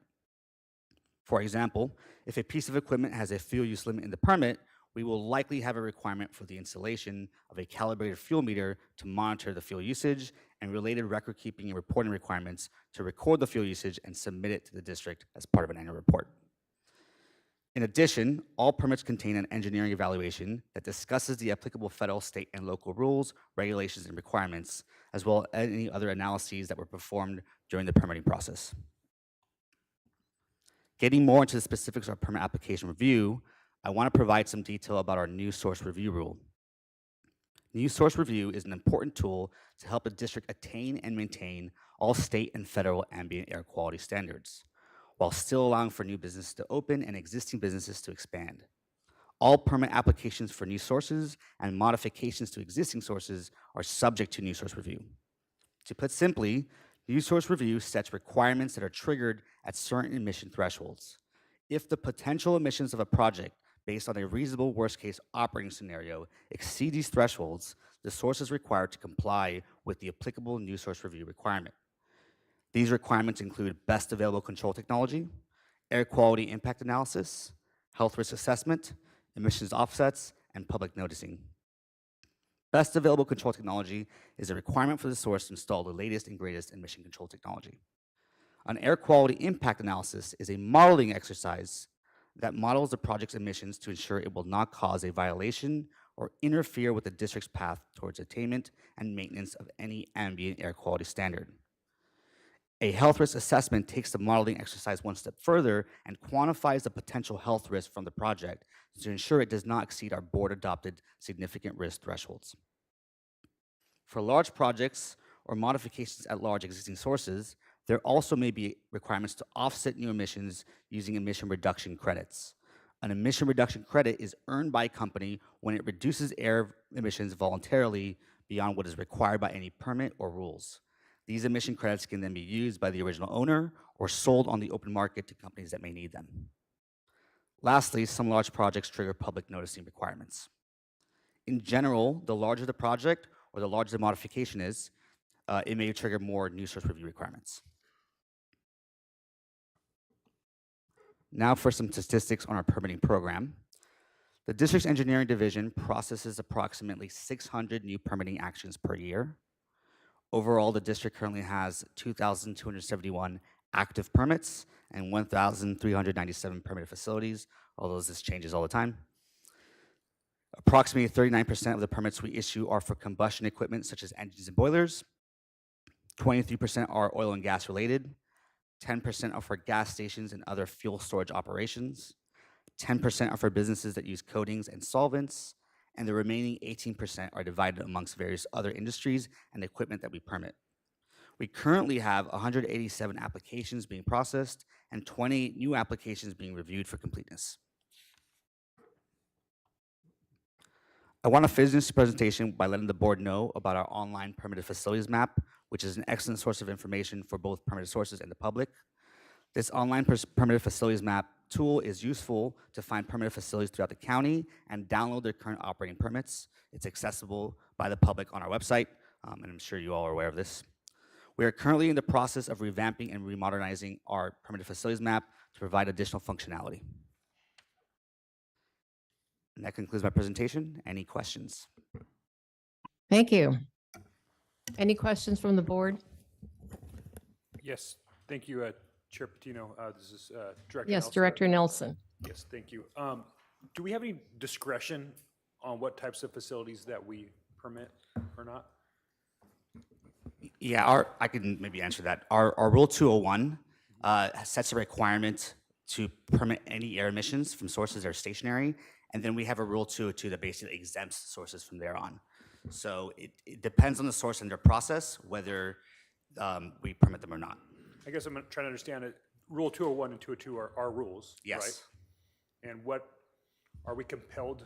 For example, if a piece of equipment has a fuel use limit in the permit, we will likely have a requirement for the installation of a calibrated fuel meter to monitor the fuel usage and related record keeping and reporting requirements to record the fuel usage and submit it to the district as part of an annual report. In addition, all permits contain an engineering evaluation that discusses the applicable federal, state, and local rules, regulations, and requirements, as well as any other analyses that were performed during the permitting process. Getting more into the specifics of our permit application review, I want to provide some detail about our new source review rule. New source review is an important tool to help a district attain and maintain all state and federal ambient air quality standards, while still allowing for new businesses to open and existing businesses to expand. All permit applications for new sources and modifications to existing sources are subject to new source review. To put simply, new source review sets requirements that are triggered at certain emission thresholds. If the potential emissions of a project based on a reasonable worst-case operating scenario exceed these thresholds, the source is required to comply with the applicable new source review requirement. These requirements include best available control technology, air quality impact analysis, health risk assessment, emissions offsets, and public noticing. Best available control technology is a requirement for the source to install the latest and greatest emission control technology. An air quality impact analysis is a modeling exercise that models the project's emissions to ensure it will not cause a violation or interfere with the district's path towards attainment and maintenance of any ambient air quality standard. A health risk assessment takes the modeling exercise one step further and quantifies the potential health risk from the project to ensure it does not exceed our board-adopted significant risk thresholds. For large projects or modifications at large existing sources, there also may be requirements to offset new emissions using emission reduction credits. An emission reduction credit is earned by a company when it reduces air emissions voluntarily beyond what is required by any permit or rules. These emission credits can then be used by the original owner or sold on the open market to companies that may need them. Lastly, some large projects trigger public noticing requirements. In general, the larger the project or the larger the modification is, it may trigger more new source review requirements. Now for some statistics on our permitting program. The district's engineering division processes approximately 600 new permitting actions per year. Overall, the district currently has 2,271 active permits and 1,397 permitted facilities, although this changes all the time. Approximately 39% of the permits we issue are for combustion equipment such as engines and boilers. 23% are oil and gas related. 10% are for gas stations and other fuel storage operations. 10% are for businesses that use coatings and solvents, and the remaining 18% are divided amongst various other industries and equipment that we permit. We currently have 187 applications being processed and 20 new applications being reviewed for completeness. I want to finish this presentation by letting the board know about our online permitted facilities map, which is an excellent source of information for both permitted sources and the public. This online permitted facilities map tool is useful to find permitted facilities throughout the county and download their current operating permits. It's accessible by the public on our website, and I'm sure you all are aware of this. We are currently in the process of revamping and remodernizing our permitted facilities map to provide additional functionality. And that concludes my presentation. Any questions? Thank you. Any questions from the board? Yes, thank you, Chair Patino. This is Director Yes, Nelson. Director Nelson. Yes, thank you. Do we have any discretion on what types of facilities that we permit or not? Yeah, I can maybe answer that. Our Rule 201 sets a requirement to permit any air emissions from sources that are stationary, and then we have a Rule 202 that basically exempts sources from there on. So it depends on the source and their process whether we permit them or not. I guess I'm trying to understand it. Rule 201 and 202 are our rules, Yes. right? And what are we compelled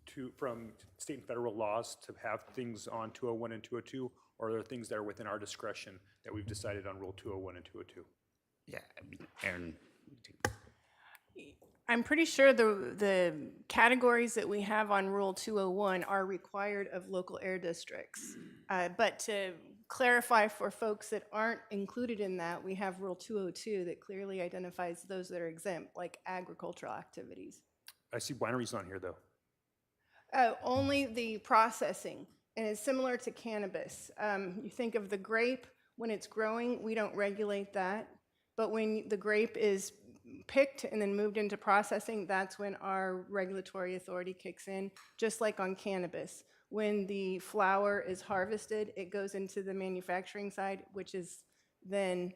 to, from state and federal laws, to have things on 201 and 202, or are there things that are within our discretion that we've decided on Rule 201 and 202? Yeah, I mean, Aaron. I'm pretty sure the categories that we have on Rule 201 are required of local air districts. But to clarify for folks that aren't included in that, we have Rule 202 that clearly identifies those that are exempt, like agricultural activities. I see wineries on here, though. Only the processing, and it's similar to cannabis. You think of the grape, when it's growing, we don't regulate that. But when the grape is picked and then moved into processing, that's when our regulatory authority kicks in, just like on cannabis. When the flower is harvested, it goes into the manufacturing side, which is then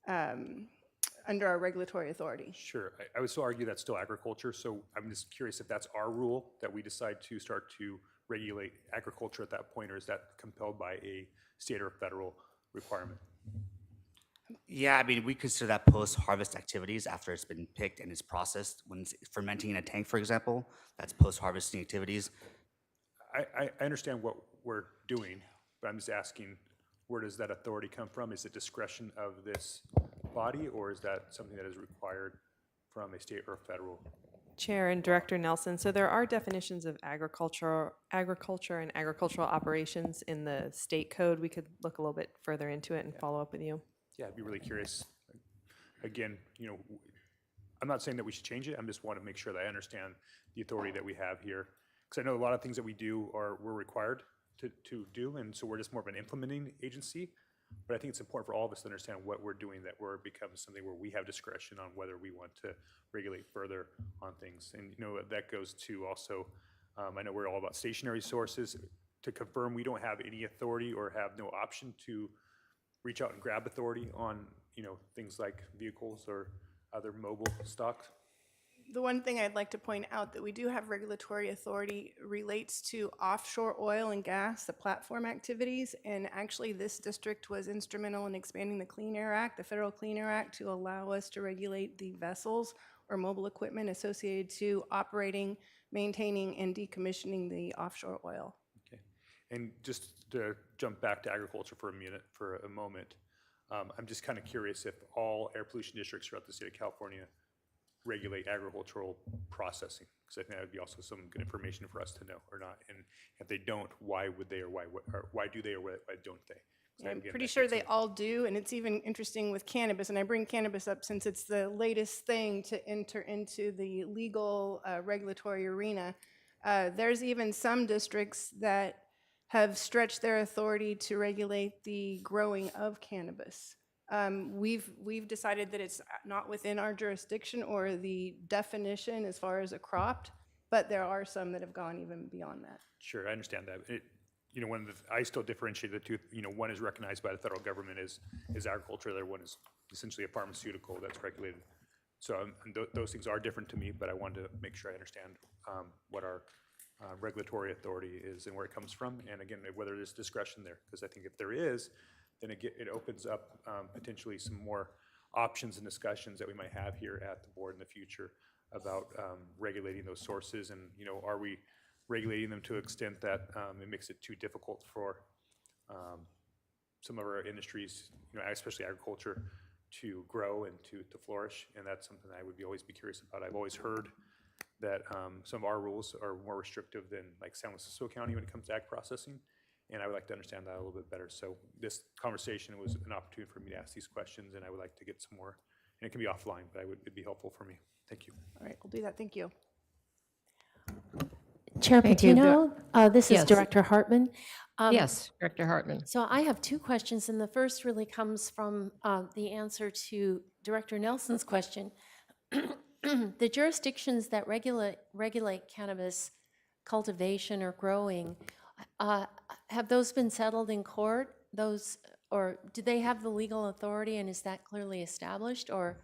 under our regulatory authority. Sure. I would still argue that's still agriculture, so I'm just curious if that's our rule, that we decide to start to regulate agriculture at that point, or is that compelled by a state or federal requirement? Yeah, I mean, we consider that post-harvest activities after it's been picked and it's processed. When it's fermenting in a tank, for example, that's post-harvesting activities. I understand what we're doing, but I'm just asking, where does that authority come from? Is it discretion of this body, or is that something that is required from a state or federal? Chair and Director Nelson, so there are definitions of agriculture and agricultural operations in the state code. We could look a little bit further into it and follow up with you. Yeah, I'd be really curious. Again, you know, I'm not saying that we should change it. I just want to make sure that I understand the authority that we have here. Because I know a lot of things that we do we're required to do, and so we're just more of an implementing agency. But I think it's important for all of us to understand what we're doing, that we're becomes something where we have discretion on whether we want to regulate further on things. And you know, that goes to also, I know we're all about stationary sources. To confirm, we don't have any authority or have no option to reach out and grab authority on, you know, things like vehicles or other mobile stock. The one thing I'd like to point out that we do have regulatory authority relates to offshore oil and gas, the platform activities, and actually this district was instrumental in expanding the Clean Air Act, the Federal Clean Air Act, to allow us to regulate the vessels or mobile equipment associated to operating, maintaining, and decommissioning the offshore oil. Okay. And just to jump back to agriculture for a moment, I'm just kind of curious if all air pollution districts throughout the state of California regulate agricultural processing, because I think that would be also some good information for us to know or not. And if they don't, why would they, or why do they, or why don't they? 'Cause I'm again, pretty that sure gets they into- all do, and it's even interesting with cannabis, and I bring cannabis up since it's the latest thing to enter into the legal regulatory arena. There's even some districts that have stretched their authority to regulate the growing of cannabis. We've decided that it's not within our jurisdiction or the definition as far as a crop, but there are some that have gone even beyond that. Sure, I understand that. I still differentiate the two. One is recognized by the federal government as agriculture. The other one is essentially a pharmaceutical that's regulated. So those things are different to me, but I wanted to make sure I understand what our regulatory authority is and where it comes from, and again, whether there's discretion there. Because I think if there is, then it opens up potentially some more options and discussions that we might have here at the board in the future about regulating those sources, and are we regulating them to an extent that it makes it too difficult for some of our industries, especially agriculture, to grow and to flourish. And that's something I would always be curious about. I've always heard that some of our rules are more restrictive than like San Francisco County when it comes to ag processing, and I would like to understand that a little bit better. So this conversation was an opportunity for me to ask these questions, and I would like to get some more, and it can be offline, but it'd be helpful for me. Thank you. All right, we'll do that. Thank you. Chair Thank you. Patino, this is Yes. Director Hartman. Yes, Director Hartman. So I have two questions, and the first really comes from the answer to Director Nelson's question. The jurisdictions that regulate cannabis cultivation or growing, have those been settled in court? Or do they have the legal authority, and is that clearly established? Or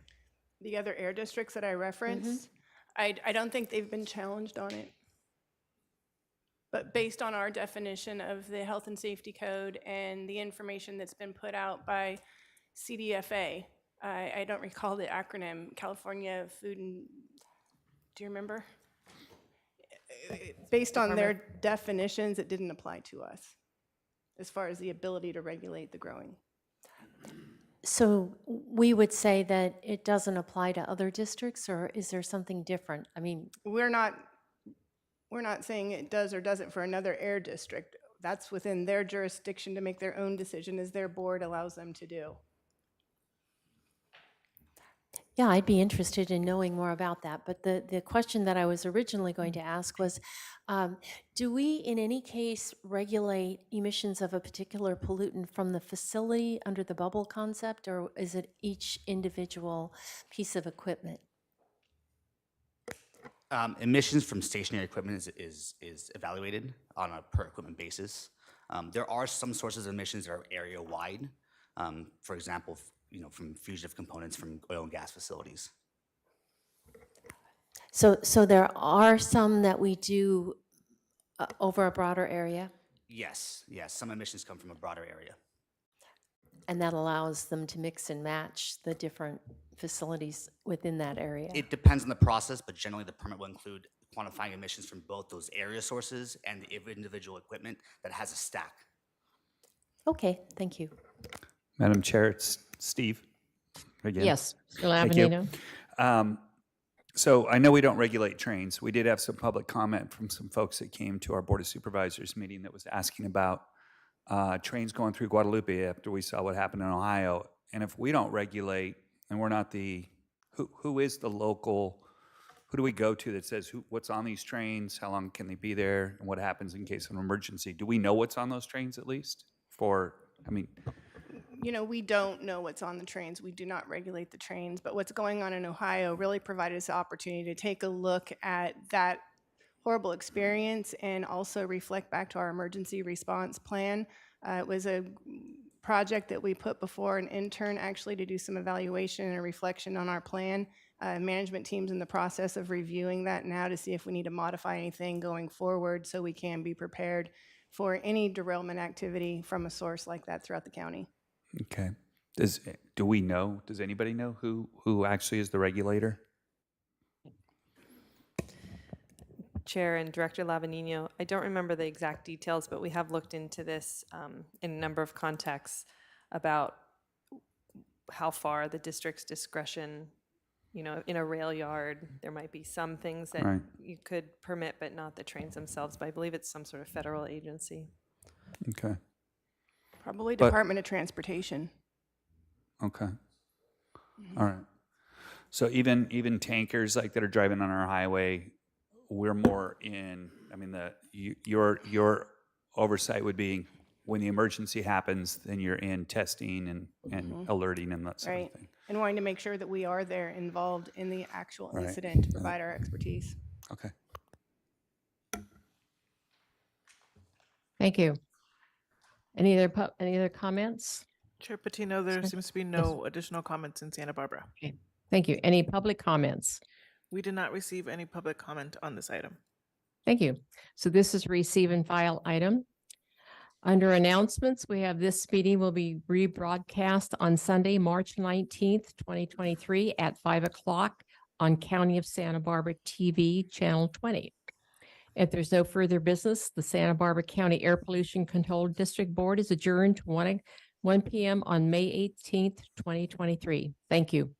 The other air districts that I referenced, I don't think they've been challenged on it. But based on our definition of the Health and Safety Code and the information that's been put out by CDFA, I don't recall the acronym, California Food and, do you remember? Based on their definitions, it didn't apply to us as far as the ability to regulate the growing. so we would say that it doesn't apply to other districts, or is there something different? I mean, We're not saying it does or doesn't for another air district. That's within their jurisdiction to make their own decision as their board allows them to do. yeah, I'd be interested in knowing more about that. But the question that I was originally going to ask was, do we in any case regulate emissions of a particular pollutant from the facility under the bubble concept, or is it each individual piece of equipment? Emissions from stationary equipment is evaluated on a per equipment basis. There are some sources of emissions that are area wide. For example, from fugitive components from oil and gas facilities. So there are some that we do over a broader area, Yes, some emissions come from a broader area. and that allows them to mix and match the different facilities within that area. It depends on the process, but generally the permit will include quantifying emissions from both those area sources and the individual equipment that has a stack. Okay, thank you. Madam Chair, it's Steve again. Yes, Mr. Thank you. Lavanino. So I know we don't regulate trains. We did have some public comment from some folks that came to our Board of Supervisors meeting that was asking about trains going through Guadalupe after we saw what happened in Ohio. And if we don't regulate, and we're not who is the local, who do we go to that says what's on these trains, how long can they be there, and what happens in case of an emergency? Do we know what's on those trains at least? We don't know what's on the trains. We do not regulate the trains, but what's going on in Ohio really provided us the opportunity to take a look at that horrible experience and also reflect back to our emergency response plan. It was a project that we put before an intern actually to do some evaluation and a reflection on our plan. Management team's in the process of reviewing that now to see if we need to modify anything going forward so we can be prepared for any derailment activity from a source like that throughout the county. Okay. Do we know? Does anybody know who actually is the regulator? Chair and Director Lavanino, I don't remember the exact details, but we have looked into this in a number of contexts about how far the district's discretion, in a rail yard, there might be some things that Right. you could permit, but not the trains themselves. But I believe it's some sort of federal agency. Okay, Probably But- Department of Transportation. okay. All right. So even tankers like that are driving on our highway, we're more in, I mean, your oversight would be when the emergency happens, then you're in testing and alerting and that sort Right. of thing. And wanting to make sure that we are there involved in the actual Right. incident to provide our expertise. Okay. Thank you. Any other comments? Chair Patino, there Sir? seems to be no additional comments in Santa Barbara. Thank you. Any public comments? We did not receive any public comment on this item. Thank you. So this is a receive and file item. Under announcements, we have this meeting will be rebroadcast on Sunday, March 19th, 2023 at 5 o'clock on County of Santa Barbara TV, Channel 20. If there's no further business, the Santa Barbara County Air Pollution Control District Board is adjourned to 1 p.m. on May 18th, 2023. Thank you.